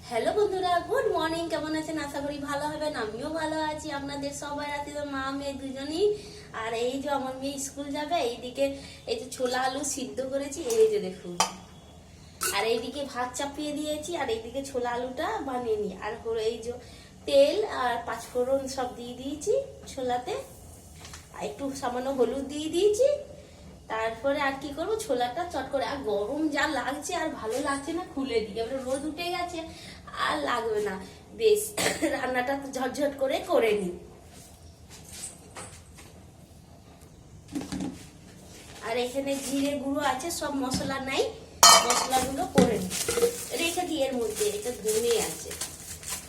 Hello বন্ধুরা, good morning. কেমন আছেন? আশা করি ভালো হবেন। আমিও ভালো আছি। আপনাদের সবাই আছি তো, মা মেয়ে দুজনই। আর এই যে আমার মেয়ে স্কুল যাবে, এইদিকে এই যে ছোলা আলু সিদ্ধ করেছি, এই যে দেখুন। আর এইদিকে ভাত চাপিয়ে দিয়েছি, আর এইদিকে ছোলা আলুটা বানিয়ে নিই। আর এই যে তেল আর পাঁচফোড়ন সব দিয়ে দিয়েছি ছোলাতে, আর একটু সামান্য হলুদ দিয়ে দিয়েছি। তারপরে আর কি করবো, ছোলাটা চট করে, আর গরম যা লাগছে আর ভালো লাগছে না, খুলে দিই। এবারে রোদ উঠে গেছে, আর লাগবে না, বেশ রান্নাটা ঝটঝট করে নিই। আর এখানে জিরে গুঁড়ো আছে, সব মশলা নাই, মশলাগুলো করে নিই, রেখে দিই এর মধ্যে। এটা ধনে আছে,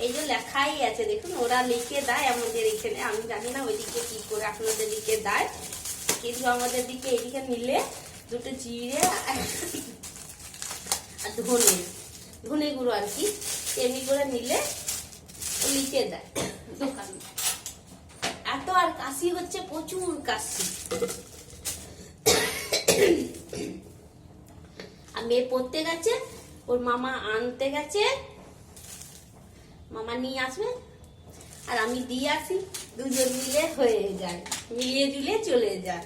এই যে লেখাই আছে দেখুন, ওরা লিখে দেয় আমাদের এখানে। আমি জানি না ওইদিকে কি করে আপনাদের দিকে দেয়, কিন্তু আমাদের দিকে এদিকে নিলে দুটো জিরে আর ধনে গুঁড়ো আর কি, এমনি করে নিলে লিখে দেয় দোকান। এত আর কাশি হচ্ছে, প্রচুর কাশি। আর মেয়ে পড়তে গেছে, ওর মামা আনতে গেছে, মামা নিয়ে আসবে আর আমি দিয়ে আসি, দুজন মিলে হয়ে যায়, মিলিয়ে দিলে চলে যায়।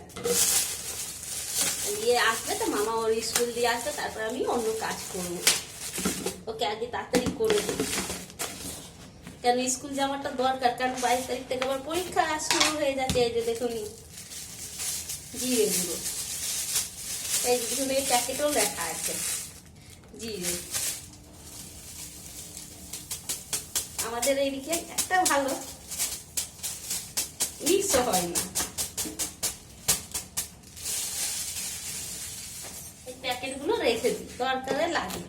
দিয়ে আসবে তো মামা, ওর স্কুল দিয়ে আসবে, তারপর আমি অন্য কাজ করবো। ওকে আগে তাড়াতাড়ি করে দিই, কেন স্কুল যাওয়াটা দরকার, কারণ 22 তারিখ থেকে আবার পরীক্ষা শুরু হয়ে যাচ্ছে। এই যে দেখুন জিরে গুঁড়ো, এই দেখুন এই প্যাকেটেও লেখা আছে জিরে। আমাদের এইদিকে একটা ভালো মিক্স হয় না, এই প্যাকেট গুলো রেখে দিই, দরকারে লাগে।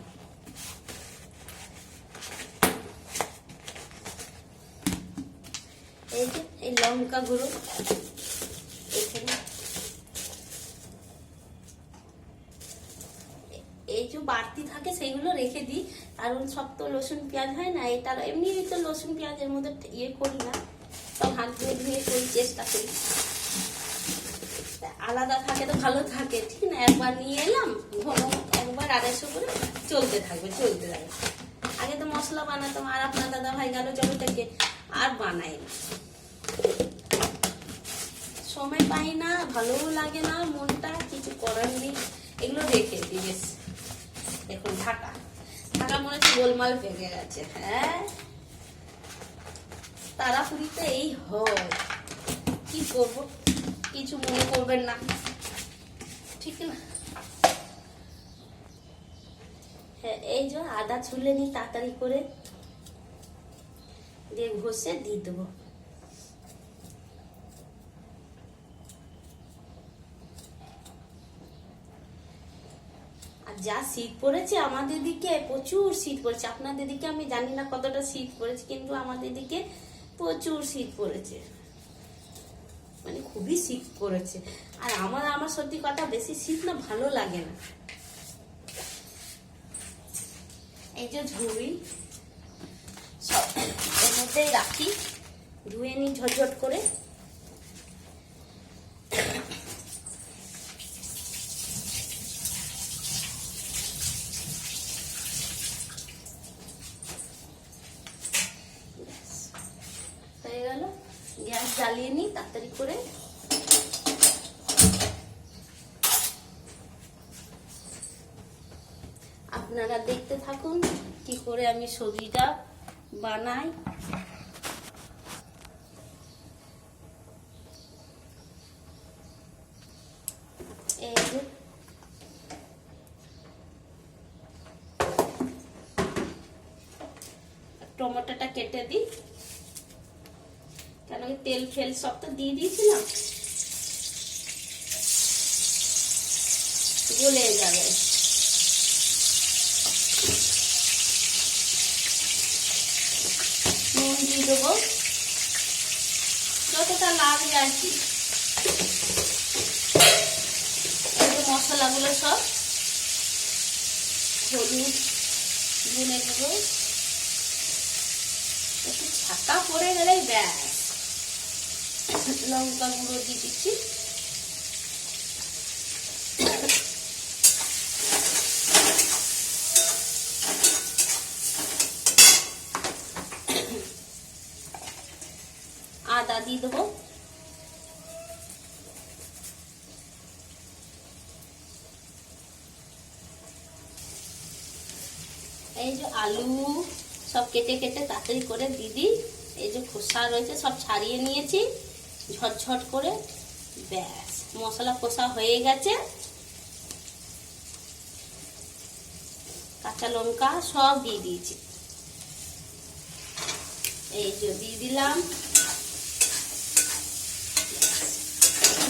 এই যে এই লঙ্কা গুঁড়ো এখানে, এই যে বাড়তি থাকে সেইগুলো রেখে দিই, কারণ সব তো রসুন পেঁয়াজ হয় না। এটা এমনি তো রসুন পেঁয়াজের মধ্যে ইয়ে করি না, সব হাত দিয়ে ধুয়ে করি, চেষ্টা করি। আলাদা থাকে তো ভালো থাকে, ঠিক না? একবার নিয়ে এলাম, একবার 250 করে চলতে থাকবে। আগে তো মশলা বানাতাম, আর আপনার দাদা ভাই গেল জমি থেকে, আর বানাই না, সময় পাই না, ভালোও লাগে না, মনটা কিছু করার নেই। এগুলো রেখে দিই বেশ। দেখুন ঢাকা মনে হচ্ছে গোলমাল পেকে গেছে। হ্যাঁ, তাড়াহুড়িতে এই হয়, কি করব, কিছু মনে করবেন না, ঠিক না? হ্যাঁ, এই যে আদা ছুলে নি তাড়াতাড়ি করে, দিয়ে ঘষে দিয়ে দেবো। আর যা শীত পড়েছে আমাদের দিকে, প্রচুর শীত পড়েছে। আপনাদের দিকে আমি জানি না কতটা শীত পড়েছে, কিন্তু আমাদের দিকে প্রচুর শীত পড়েছে, মানে খুবই শীত পড়েছে। আর আমার সত্যি কথা, বেশি শীত না ভালো লাগে না। এই যে ঝুড়ি সব এর মধ্যেই রাখি, ধুয়ে নিই ঝটঝট করে। হয়ে গেল, গ্যাস জ্বালিয়ে নিই তাড়াতাড়ি করে। আপনারা দেখতে থাকুন কি করে আমি সবজিটা বানাই। এই যে টমেটোটা কেটে দিই, কেন তেল ফেল সব তো দিয়ে দিয়েছিলাম, গলে যাবে। নুন দিয়ে দেবো যতটা লাগবে আর কি। এই যে মশলাগুলো সব, হলুদ, ধনে গুঁড়ো, একটু ছাকা পড়ে গেলেই ব্যাস, লঙ্কা গুঁড়ো দিয়ে দিচ্ছি। দিয়ে দেবো। এই যে আলু সব কেটে কেটে তাড়াতাড়ি করে দিদি, এই যে খোসা রয়েছে সব ছাড়িয়ে নিয়েছি ঝটঝট করে। ব্যাস মশলা কষা হয়ে গেছে। কাঁচা লঙ্কা সব দিয়ে দিয়েছি, এই যে দিয়ে দিলাম।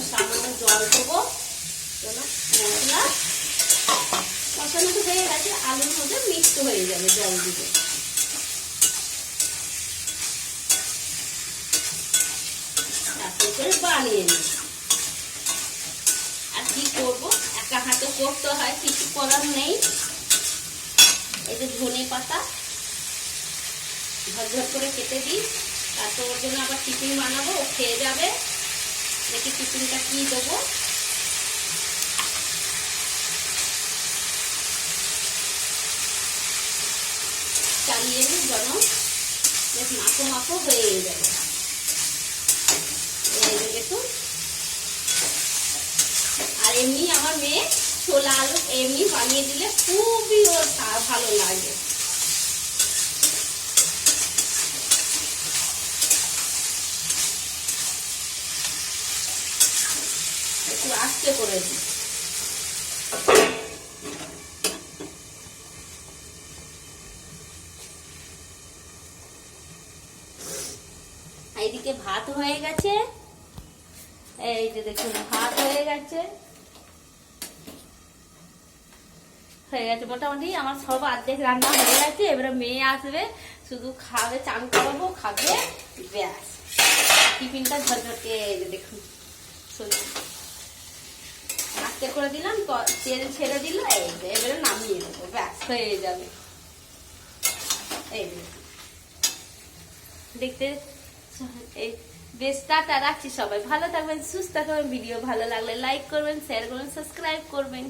সামান্য জল দেবো, মশলা কষানো তো হয়ে গেছে, আলুর মধ্যে মিক্সড হয়ে যাবে জল দিতে। তারপরে বানিয়ে নিই। আর কি করবো, একা হাতে করতে হয়, কিছু করার নেই। এই যে ধনে পাতা ঝরঝর করে কেটে দিই, তারপর ওর জন্য আবার টিফিন বানাবো, ও খেয়ে যাবে। দেখি টিফিনটা কি দেবো। চালিয়ে নিই যেন বেশ মাখো মাখো হয়ে যাবে। এই যে দেখুন। আর এমনি আমার মেয়ে ছোলা আলু এমনি বানিয়ে দিলে খুবই ওর ভালো লাগে। একটু আস্তে করে দিই। এইদিকে ভাত হয়ে গেছে, এই যে দেখুন ভাত হয়ে গেছে মোটামুটি আমার সব অর্ধেক রান্না হয়ে গেছে। এবারে মেয়ে আসবে, শুধু খাবে, চান করাবো, খাবে, ব্যাস টিফিনটা ঝরঝরকে। দেখুন আস্তে করে দিলাম, তেল ছেড়ে দিল, এই যে এবারে নামিয়ে দেবো, ব্যাস হয়ে যাবে। এই দেখতে এই বেশ, টাটা, রাখছি। সবাই ভালো থাকবেন, সুস্থ থাকবেন। ভিডিও ভালো লাগলে লাইক করবেন, শেয়ার করবেন, সাবস্ক্রাইব করবেন।